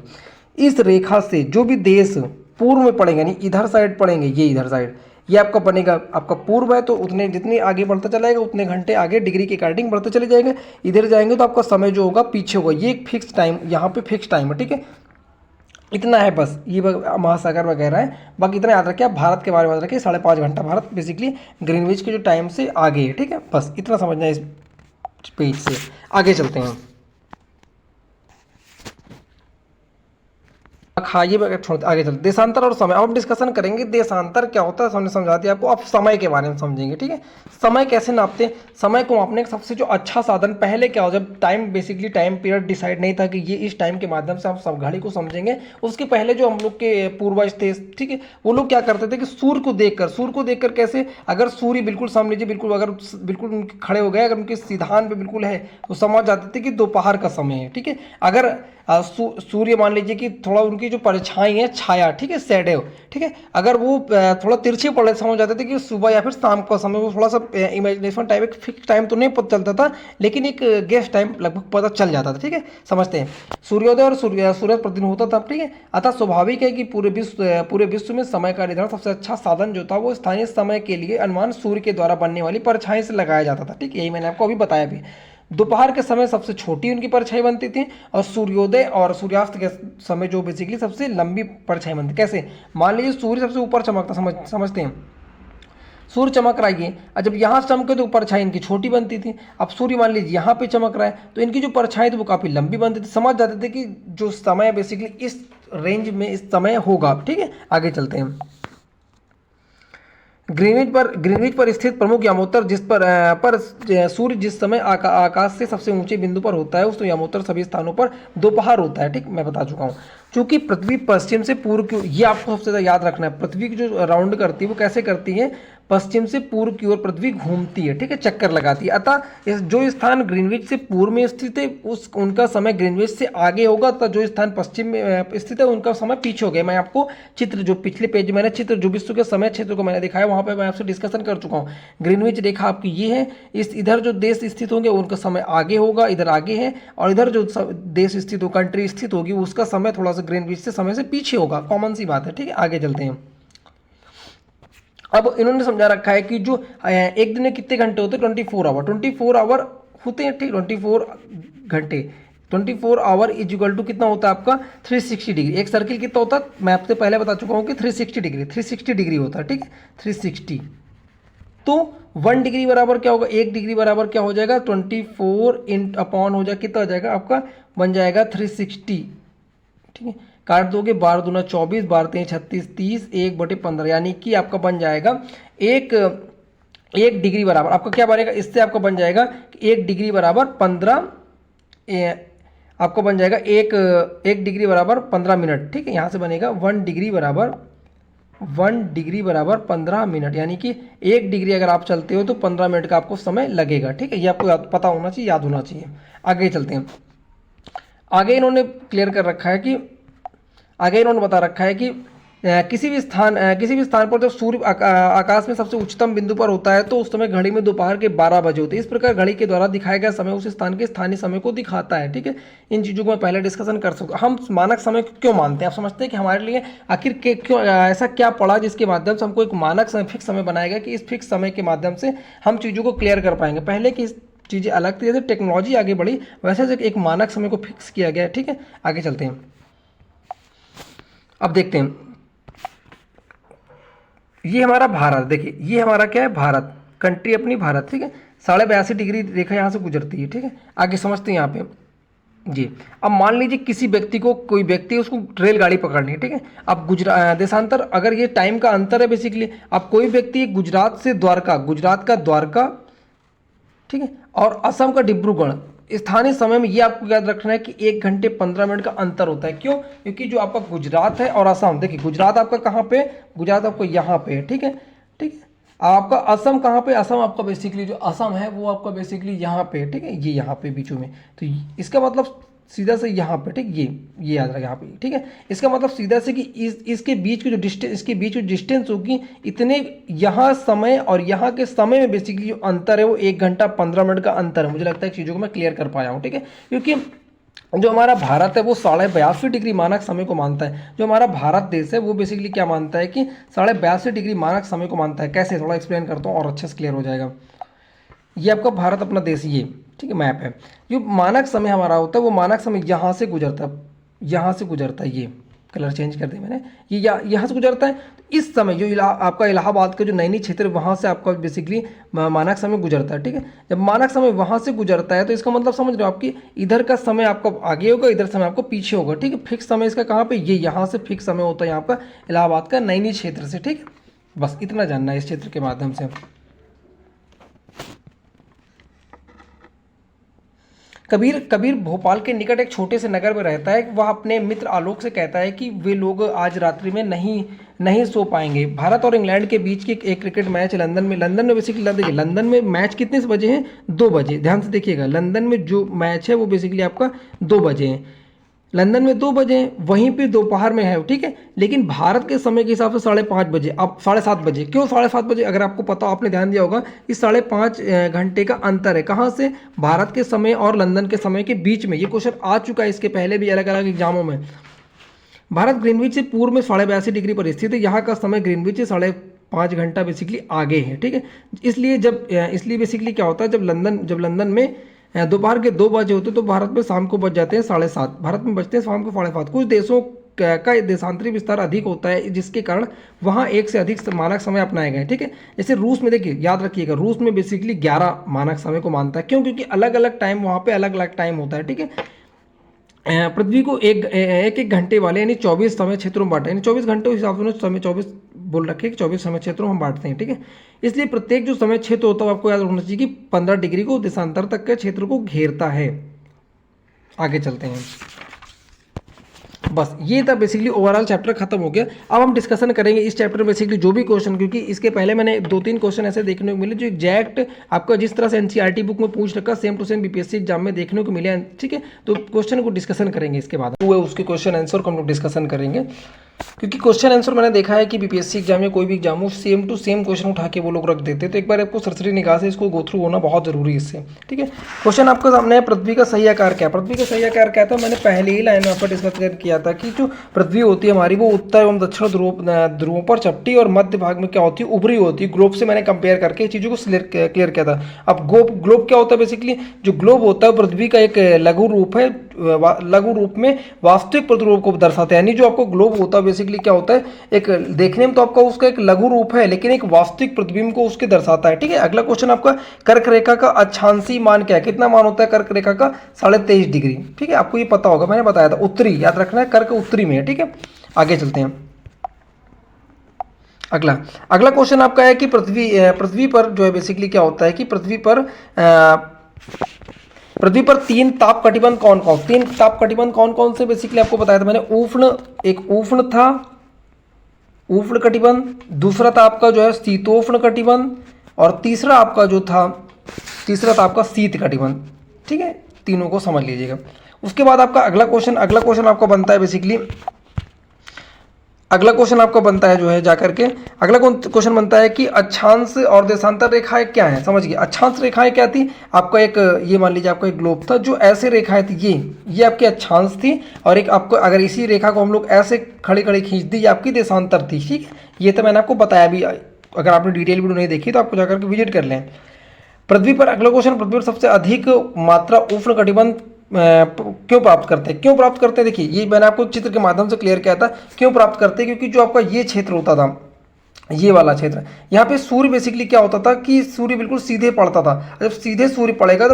Speaker 1: इस रेखा से जो भी देश पूर्व में पड़ेंगे, यानी इधर साइड पड़ेंगे, ये इधर साइड, ये आपका बनेगा, आपका पूर्व है तो उतने जितने आगे बढ़ता चला जाएगा उतने घंटे आगे डिग्री के अकॉर्डिंग बढ़ते चले जाएंगे। इधर जाएंगे तो आपका समय जो होगा पीछे होगा, ये एक फिक्स टाइम, यहाँ पे फिक्स टाइम है, ठीक है। इतना है बस, ये महासागर वगैरह है, बाकी इतना याद रखिए, आप भारत के बारे में याद रखिए, 5.5 घंटा भारत बेसिकली ग्रीनविच के जो टाइम से आगे है, ठीक है। बस इतना समझना है इस पेज से। आगे चलते हैं। खाइए छोड़, आगे चलते देशांतर और समय। अब हम डिस्कशन करेंगे देशांतर क्या होता है, हमने समझा दिया आपको, अब समय के बारे में समझेंगे, ठीक है। समय कैसे नापते हैं, समय को मापने का सबसे जो अच्छा साधन, पहले क्या हो, जब time basically time period decide नहीं था कि ये इस टाइम के माध्यम से हम सब घड़ी को समझेंगे, उसके पहले जो हम लोग के पूर्वज थे, ठीक है, वो लोग क्या करते थे कि सूर्य को देखकर कैसे, अगर सूर्य बिल्कुल समझ लीजिए बिल्कुल अगर बिल्कुल खड़े हो गए, अगर उनके सिधान पे बिल्कुल है तो समझ जाते थे कि दोपहर का समय है, ठीक है। अगर सूर्य मान लीजिए कि थोड़ा उनकी जो परछाई है, छाया, ठीक है, शैडो, ठीक है, अगर वो थोड़ा तिरछी पड़े समझ जाते थे कि सुबह या फिर शाम का समय, वो थोड़ा सा इमेजिनेशन टाइप, एक फिक्स टाइम तो नहीं पता चलता था, लेकिन एक गेस टाइम लगभग पता चल जाता था, ठीक है, समझते हैं। सूर्योदय और सूर्य प्रतिदिन होता था, ठीक है, अतः स्वाभाविक है कि पूरे विश्व में समय का निर्धारण सबसे अच्छा साधन जो था वो स्थानीय समय के लिए अनुमान सूर्य के द्वारा बनने वाली परछाई से लगाया जाता था, ठीक है, यही मैंने आपको अभी बताया भी। दोपहर के समय सबसे छोटी उनकी परछाई बनती थी, और सूर्योदय और सूर्यास्त के समय जो बेसिकली सबसे लंबी परछाई बनती। कैसे? मान लीजिए सूर्य सबसे ऊपर चमकता, समझते हैं, सूर्य चमक रहा है ये, और जब यहाँ चमके तो परछाई इनकी छोटी बनती थी। अब सूर्य मान लीजिए यहाँ पे चमक रहा है तो इनकी जो परछाई थी वो काफ़ी लंबी बनती थी। समझ जाते थे कि जो समय बेसिकली इस रेंज में इस समय होगा, ठीक है। आगे चलते हैं। ग्रीनविच पर स्थित प्रमुख यामोत्तर जिस पर सूर्य जिस समय आकाश से सबसे ऊंचे बिंदु पर होता है, उस यामोत्तर सभी स्थानों पर दोपहर होता है, ठीक, मैं बता चुका हूँ। क्योंकि पृथ्वी पश्चिम से पूर्व की, ये आपको सबसे ज़्यादा याद रखना है, पृथ्वी की जो राउंड करती है वो कैसे करती है, पश्चिम से पूर्व की ओर पृथ्वी घूमती है, ठीक है, चक्कर लगाती है। अतः जो स्थान ग्रीनविच से पूर्व में स्थित है उनका समय ग्रीनविच से आगे होगा, तथा जो स्थान पश्चिम में स्थित है उनका समय पीछे हो गया। मैं आपको चित्र, जो पिछले पेज मैंने चित्र जो विश्व के समय क्षेत्र को मैंने दिखाया, वहाँ पर मैं आपसे डिस्कशन कर चुका हूँ। ग्रीनविच रेखा आपकी ये है, इधर जो देश स्थित होंगे उनका समय आगे होगा, इधर आगे है, और इधर जो देश स्थित हो, कंट्री स्थित होगी, उसका समय थोड़ा सा ग्रीनविच से समय से पीछे होगा, कॉमन सी बात है, ठीक है। आगे चलते हैं। अब इन्होंने समझा रखा है कि जो एक दिन में कितने घंटे होते हैं, 24 आवर होते हैं, ठीक, 24 घंटे, 24 आवर इज इक्वल टू कितना होता है आपका 360 डिग्री। एक सर्किल कितना होता है, मैं आपसे पहले बता चुका हूँ कि 360 डिग्री होता है, ठीक है, 360। तो 1 डिग्री बराबर क्या होगा, 1 डिग्री बराबर क्या हो जाएगा, 24 इंट अपॉन हो जाएगा, कितना हो जाएगा आपका, बन जाएगा 360, ठीक है। काट दोगे, 12 दूना 24, 12 3 36, 30, 1/15, यानी कि आपका बन जाएगा एक डिग्री बराबर आपका क्या बनेगा, इससे आपका बन जाएगा कि 1 डिग्री बराबर 15, आपको बन जाएगा एक डिग्री बराबर 15 मिनट, ठीक है। यहाँ से बनेगा 1 डिग्री बराबर 15 मिनट, यानी कि 1 डिग्री अगर आप चलते हो तो 15 मिनट का आपको समय लगेगा, ठीक है। ये आपको पता होना चाहिए, याद होना चाहिए। आगे चलते हैं। आगे इन्होंने क्लियर कर रखा है कि, आगे इन्होंने बता रखा है कि किसी भी स्थान पर जब सूर्य आकाश में सबसे उच्चतम बिंदु पर होता है तो उस समय घड़ी में दोपहर के 12 बजे होते हैं। इस प्रकार घड़ी के द्वारा दिखाया गया समय उस स्थान के स्थानीय समय को दिखाता है, ठीक है। इन चीज़ों को मैं पहले डिस्कशन कर सकता। हम मानक समय को क्यों मानते हैं, आप समझते हैं कि हमारे लिए आखिर क्यों ऐसा क्या पड़ा जिसके माध्यम से हमको एक मानक समय, फिक्स समय बनाया गया कि इस फिक्स समय के माध्यम से हम चीज़ों को क्लियर कर पाएंगे। पहले की चीज़ें अलग थी, जैसे टेक्नोलॉजी आगे बढ़ी वैसे एक मानक समय को फिक्स किया गया, ठीक है। आगे चलते हैं। अब देखते हैं, ये हमारा भारत, देखिए ये हमारा क्या है, भारत, कंट्री अपनी भारत, ठीक है। 82.5 डिग्री रेखा यहाँ से गुजरती है, ठीक है। आगे समझते हैं यहाँ पे जी। अब मान लीजिए किसी व्यक्ति को, कोई व्यक्ति उसको रेलगाड़ी पकड़नी है, ठीक है। अब देशांतर, अगर ये टाइम का अंतर है बेसिकली, अब कोई व्यक्ति गुजरात से द्वारका, गुजरात का द्वारका, ठीक है, और असम का डिब्रूगढ़, स्थानीय समय में ये आपको याद रखना है कि 1 घंटे 15 मिनट का अंतर होता है। क्यों? क्योंकि जो आपका गुजरात है और असम, देखिए गुजरात आपका कहाँ पे, गुजरात आपको यहाँ पे है, ठीक है, ठीक है। आपका असम कहाँ पे, असम आपका बेसिकली जो असम है वो आपका बेसिकली यहाँ पे है, ठीक है, ये यहाँ पे बीचों में। तो इसका मतलब सीधा से यहाँ पे, ठीक, ये याद रखें यहाँ पे, ठीक है। इसका मतलब सीधा से कि इसके बीच की जो डिस्टेंस, इसके बीच जो डिस्टेंस होगी, इतने यहाँ समय और यहाँ के समय में बेसिकली जो अंतर है वो 1 घंटा 15 मिनट का अंतर है। मुझे लगता है चीज़ों को मैं क्लियर कर पाया हूँ, ठीक है। क्योंकि जो हमारा भारत है वो 82.5 डिग्री मानक समय को मानता है। जो हमारा भारत देश है वो बेसिकली क्या मानता है कि 82.5 डिग्री मानक समय को मानता है। कैसे, थोड़ा एक्सप्लेन करता हूँ और अच्छे से क्लियर हो जाएगा। ये आपका भारत अपना देश, ये ठीक है मैप है। जो मानक समय हमारा होता है वो मानक समय यहाँ से गुजरता है, यहाँ से गुजरता है, ये कलर चेंज कर दिया मैंने, ये यहाँ से गुजरता है। तो इस समय जो आपका इलाहाबाद का जो नैनी क्षेत्र, वहाँ से आपका बेसिकली मानक समय गुजरता है, ठीक है। जब मानक समय वहाँ से गुजरता है तो इसका मतलब समझ रहे हो आपकी, इधर का समय आपका आगे होगा, इधर समय आपको पीछे होगा, ठीक है। फिक्स समय इसका कहाँ पे, ये यहाँ से फिक्स समय होता है यहाँ का इलाहाबाद का नैनी क्षेत्र से, ठीक है। बस इतना जानना है इस क्षेत्र के माध्यम से। कबीर भोपाल के निकट एक छोटे से नगर में रहता है। वह अपने मित्र आलोक से कहता है कि वे लोग आज रात्रि में नहीं सो पाएंगे। भारत और इंग्लैंड के बीच की एक क्रिकेट मैच लंदन में बेसिकली, देखिए लंदन में मैच कितने से बजे हैं, 2 बजे, ध्यान से देखिएगा। लंदन में जो मैच है वो बेसिकली आपका 2 बजे है। लंदन में 2 बजे हैं, वहीं पे दोपहर में है, ठीक है। लेकिन भारत के समय के हिसाब से 5:30 बजे, अब 7:30 बजे। क्यों 7:30 बजे? अगर आपको पता हो, आपने ध्यान दिया होगा कि 5.5 घंटे का अंतर है। कहाँ से? भारत के समय और लंदन के समय के बीच में। ये क्वेश्चन आ चुका है इसके पहले भी अलग अलग एग्जामों में। भारत ग्रीनविच से पूर्व में 82.5 डिग्री पर स्थित है। यहाँ का समय ग्रीनविच से 5.5 घंटा बेसिकली आगे है, ठीक है। इसलिए बेसिकली क्या होता है, जब लंदन में दोपहर के 2 बजे होते तो भारत में शाम को बज जाते हैं 7:30। भारत में बजते हैं शाम को 7:30। कुछ देशों का देशांतरी विस्तार अधिक होता है, जिसके कारण वहाँ एक से अधिक मानक समय अपनाए गए, ठीक है। जैसे रूस में, देखिए याद रखिएगा, रूस में बेसिकली 11 मानक समय को मानता है। क्यों? क्योंकि अलग अलग टाइम वहाँ पे अलग अलग टाइम होता है, ठीक है। पृथ्वी को एक घंटे वाले यानी 24 समय क्षेत्रों में बांटा, यानी 24 घंटे के हिसाब से समय 24 बोल रखे कि 24 समय क्षेत्रों में हम बांटते हैं, ठीक है। इसलिए प्रत्येक जो समय क्षेत्र होता है आपको याद रखना चाहिए कि 15 डिग्री को देशांतर तक के क्षेत्र को घेरता है। आगे चलते हैं। बस ये था बेसिकली, ओवरऑल चैप्टर खत्म हो गया। अब हम डिस्कशन करेंगे इस चैप्टर में बेसिकली जो भी क्वेश्चन, क्योंकि इसके पहले मैंने 2-3 क्वेश्चन ऐसे देखने को मिले जो एग्जैक्ट आपका जिस तरह से एनसीईआरटी बुक में पूछ रखा same to same BPSC exam में देखने को मिले, ठीक है। तो क्वेश्चन को डिस्कशन करेंगे इसके बाद, वो उसके क्वेश्चन आंसर को हम लोग डिस्कशन करेंगे। क्योंकि क्वेश्चन आंसर मैंने देखा है कि बीपीएससी एग्जाम या कोई भी एग्जाम हो, सेम टू सेम क्वेश्चन उठा के वो लोग रख देते हैं। तो एक बार आपको सरसरी निगाह से इसको गो थ्रू होना बहुत जरूरी है इससे, ठीक है। क्वेश्चन आपके सामने है, पृथ्वी का सही आकार क्या है? पृथ्वी का सही आकार क्या था? मैंने पहले ही लाइन में पर डिस्कस किया था कि जो पृथ्वी होती है हमारी, वो उत्तर एवं दक्षिण ध्रुवों पर चपटी और मध्य भाग में क्या होती है? उभरी होती है। ग्लोब से मैंने कंपेयर करके चीज़ों को क्लियर किया था। अब ग्लोब क्या होता है? बेसिकली जो ग्लोब होता है पृथ्वी का एक लघु रूप है, लघु रूप में वास्तविक प्रतिरूप को दर्शाता है। यानी जो आपको ग्लोब होता है बेसिकली क्या होता है, एक देखने में तो आपका उसका एक लघु रूप है, लेकिन एक वास्तविक प्रतिबिंब को उसके दर्शाता है, ठीक है। अगला क्वेश्चन आपका, कर्क रेखा का अक्षांशीय मान क्या है? कितना मान होता है कर्क रेखा का? 23.5 डिग्री, ठीक है। आपको ये पता होगा, मैंने बताया था, उत्तरी याद रखना है, कर्क उत्तरी में है, ठीक है। आगे चलते हैं। अगला क्वेश्चन आपका है कि पृथ्वी पर जो है बेसिकली क्या होता है कि पृथ्वी पर 3 ताप कटिबंध कौन कौन? 3 ताप कटिबंध कौन कौन से बेसिकली आपको बताया था मैंने। एक उष्ण था, उष्ण कटिबंध। दूसरा था आपका जो है शीतोष्ण कटिबंध, और तीसरा था आपका शीत कटिबंध, ठीक है। तीनों को समझ लीजिएगा। उसके बाद आपका अगला क्वेश्चन आपका बनता है बेसिकली, अगला क्वेश्चन आपका बनता है जो है जाकर के, अगला क्वेश्चन बनता है कि अक्षांश और देशांतर रेखाएं क्या हैं? समझिए, अक्षांश रेखाएं क्या थी? आपका एक, ये मान लीजिए आपका एक ग्लोब था, जो ऐसे रेखाएं थी, ये आपकी अक्षांश थी, और एक आपको अगर इसी रेखा को हम लोग ऐसे खड़ी खींच दी, ये आपकी देशांतर थी, ठीक है। ये तो मैंने आपको बताया भी, अगर आपने डिटेल वीडियो नहीं देखी तो आपको जाकर के विजिट कर लें। पृथ्वी पर अगला क्वेश्चन, पृथ्वी पर सबसे अधिक मात्रा उष्ण कटिबंध क्यों प्राप्त करते हैं? देखिए, ये मैंने आपको चित्र के माध्यम से क्लियर किया था। क्यों प्राप्त करते हैं? क्योंकि जो आपका ये क्षेत्र होता था, ये वाला क्षेत्र, यहाँ पे सूर्य बेसिकली क्या होता था कि सूर्य बिल्कुल सीधे पड़ता था। जब सीधे सूर्य पड़ेगा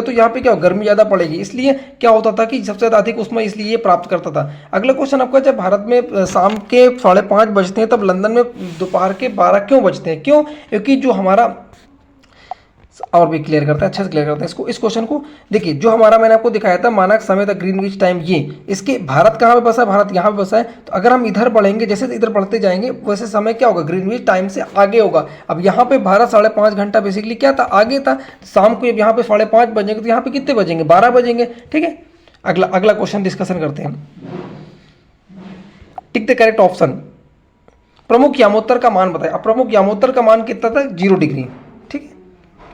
Speaker 1: तो यहाँ पे क्या, गर्मी ज़्यादा पड़ेगी, इसलिए क्या होता था कि सबसे ज़्यादा अधिक उष्मा इसलिए ये प्राप्त करता था। अगला क्वेश्चन आपका, जब भारत में शाम के 5:30 बजते हैं, तब लंदन में दोपहर के 12 क्यों बजते हैं? क्यों? क्योंकि जो हमारा, और भी क्लियर करते हैं, अच्छे से क्लियर करते हैं इस क्वेश्चन को। देखिए, जो हमारा मैंने आपको दिखाया था मानक समय था ग्रीनविच टाइम, ये इसके भारत कहाँ पे बसा है? भारत यहाँ पे बसा है। तो अगर हम इधर बढ़ेंगे, जैसे इधर बढ़ते जाएंगे, वैसे समय क्या होगा? ग्रीनविच टाइम से आगे होगा। अब यहाँ पे भारत 5.5 घंटा बेसिकली क्या था? आगे था। शाम को जब यहाँ पे 5:30 बजेंगे तो यहाँ पे कितने बजेंगे? 12 बजेंगे, ठीक है। अगला क्वेश्चन डिस्कशन करते हैं। Tick the correct option. प्रमुख यामोत्तर का मान बताए। अब प्रमुख यामोत्तर का मान कितना था? 0 डिग्री, ठीक है।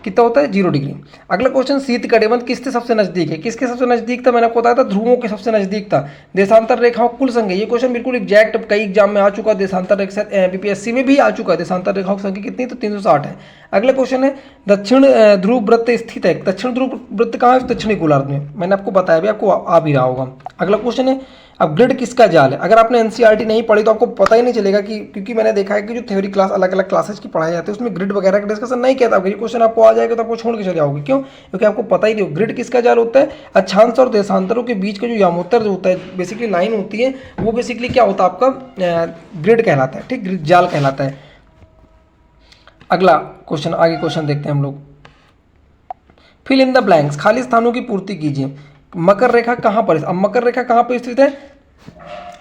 Speaker 1: कितना होता है? 0 डिग्री। अगला क्वेश्चन, शीत कटिबंध किसके सबसे नजदीक है? किसके सबसे नजदीक था? मैंने आपको बताया था ध्रुवों के सबसे नजदीक था। देशांतर रेखाओं कुल संख्या, ये क्वेश्चन बिल्कुल एग्जैक्ट कई एग्जाम में आ चुका है। देशांतर रेखा बीपीएससी में भी आ चुका है। देशांतर रेखाओं की संख्या कितनी? तो 360 है। अगला क्वेश्चन है, दक्षिण ध्रुव वृत्त स्थित है। दक्षिण ध्रुव वृत्त कहाँ है? दक्षिणी गोलार्ध में। मैंने आपको बताया भी, आपको आ भी रहा होगा। अगला क्वेश्चन है, अब ग्रिड किसका जाल है? अगर आपने एनसीईआरटी नहीं पढ़ी तो आपको पता ही नहीं चलेगा कि, क्योंकि मैंने देखा है कि जो थ्योरी क्लास अलग अलग क्लासेस की पढ़ाई जाती है उसमें ग्रिड वगैरह का डिस्कशन नहीं किया था। अगर ये क्वेश्चन आपको आ जाएगा तो आपको छोड़ के चले जाओगे। क्यों? क्योंकि आपको पता ही नहीं हो ग्रिड किसका जाल होता है। अक्षांश और देशांतरों के बीच का जो यामोत्तर जो होता है, बेसिकली लाइन होती है, वो बेसिकली क्या होता है? आपका ग्रिड कहलाता है, ठीक, ग्रिड जाल कहलाता है। अगला क्वेश्चन, आगे क्वेश्चन देखते हैं हम लोग। फिल इन द ब्लैंक्स, खाली स्थानों की पूर्ति कीजिए। मकर रेखा कहाँ पर? अब मकर रेखा कहाँ पर स्थित है?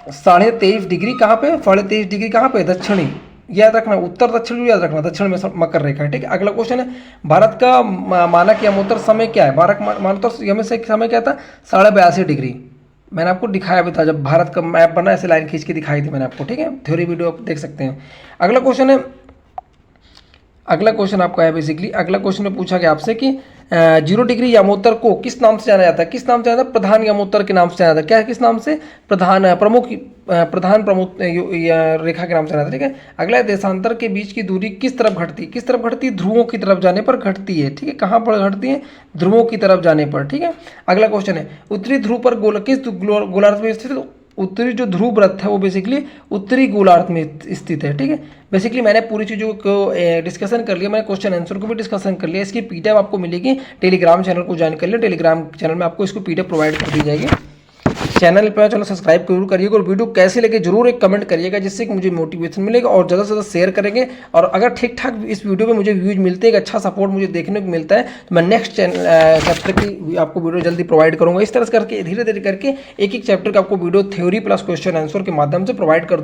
Speaker 1: 23.5 डिग्री कहाँ पे? 23.5 डिग्री कहाँ पे? दक्षिणी, याद रखना, उत्तर दक्षिण याद रखना, दक्षिण में मकर रेखा है, ठीक है। अगला क्वेश्चन है, भारत का मानक यामोत्तर समय क्या है? भारत मानक यामोत्तर समय क्या था? 82.5 डिग्री, मैंने आपको दिखाया भी था, जब भारत का मैप बना ऐसे लाइन खींच के दिखाई थी मैंने आपको, ठीक है, थ्योरी वीडियो आप देख सकते हैं। अगला क्वेश्चन है, अगला क्वेश्चन आपका है बेसिकली, अगला क्वेश्चन में पूछा गया आपसे कि 0 डिग्री यामोत्तर को किस नाम से जाना जाता है, किस नाम से जाना जाता है, प्रधान यामोत्तर के नाम से जाना जाता है। क्या है, किस नाम से, प्रधान प्रमुख, प्रधान प्रमुख रेखा के नाम से जाना जाता है, ठीक है। अगला है, देशांतर के बीच की दूरी किस तरफ घटती है, किस तरफ घटती है, ध्रुवों की तरफ जाने पर घटती है, ठीक है। कहाँ पर घटती है, ध्रुवों की तरफ जाने पर, ठीक है। अगला क्वेश्चन है, उत्तरी ध्रुव पर किस गोलार्ध में स्थित, उत्तरी जो ध्रुव व्रत है वो बेसिकली उत्तरी गोलार्ध में स्थित है, ठीक है। बेसिकली मैंने पूरी चीज़ों को डिस्कशन कर लिया, मैंने क्वेश्चन आंसर को भी डिस्कशन कर लिया। इसकी पीडीएफ आपको मिलेगी, टेलीग्राम चैनल को ज्वाइन कर लिया, टेलीग्राम चैनल में आपको इसको पीडीएफ प्रोवाइड कर दी जाएगी। चैनल पर चलो सब्सक्राइब जरूर करिएगा और वीडियो कैसे लगे जरूर एक कमेंट करिएगा, जिससे कि मुझे मोटिवेशन मिलेगा और ज़्यादा से ज़्यादा शेयर करेंगे। और अगर ठीक ठाक इस वीडियो पे मुझे व्यूज मिलते हैं, एक अच्छा सपोर्ट मुझे देखने को मिलता है, तो मैं नेक्स्ट चैप्टर की आपको वीडियो जल्दी प्रोवाइड करूँगा। इस तरह से करके धीरे धीरे करके एक एक चैप्टर का आपको video theory plus question answer के माध्यम से प्रोवाइड कर